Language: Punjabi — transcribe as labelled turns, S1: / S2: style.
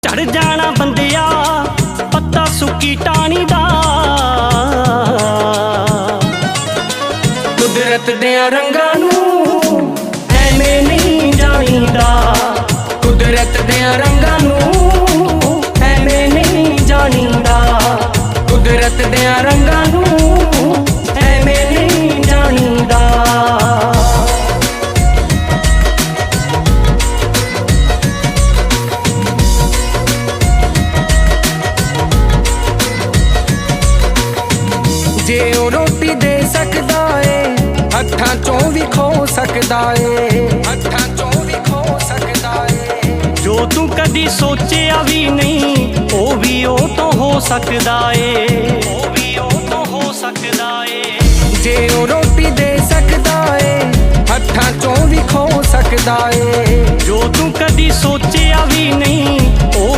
S1: ਝੜ ਜਾਣਾ ਬੰਦਿਆ ਪੱਤਾ ਸੁੱਕੀ ਟਾਣੀ ਦਾ। ਕੁਦਰਤ ਦੇ ਰੰਗਾਂ ਨੂੰ ਐਵੇਂ ਨਹੀਂ ਜਾਣੀਦਾ, ਕੁਦਰਤ ਦੇ ਰੰਗਾਂ ਨੂੰ ਐਵੇਂ ਨਹੀਂ ਜਾਣੀਦਾ, ਕੁਦਰਤ ਦੇ ਰੰਗਾਂ ਨੂੰ ਐਵੇਂ ਨਹੀਂ ਜਾਣੀਦਾ। ਜੇ ਉਹ ਰੋਟੀ ਦੇ ਸਕਦਾ ਏ ਹੱਥਾਂ ਚੋਂ ਵੀ ਖੋ ਸਕਦਾ ਏ, ਹੱਥਾਂ ਚੋਂ ਵੀ ਖੋ ਸਕਦਾ ਏ। ਜੋ ਤੂੰ ਕਦੀ ਸੋਚਿਆ ਵੀ ਨਹੀਂ ਉਹ ਵੀ ਉਹ ਤੋਂ ਹੋ ਸਕਦਾ ਏ, ਉਹ ਵੀ ਉਹ ਤੋਂ ਹੋ ਸਕਦਾ ਏ। ਜੇ ਉਹ ਰੋਟੀ ਦੇ ਸਕਦਾ ਏ ਹੱਥਾਂ ਚੋਂ ਵੀ ਖੋ ਸਕਦਾ ਏ। ਜੋ ਤੂੰ ਕਦੀ ਸੋਚਿਆ ਵੀ ਨਹੀਂ ਉਹ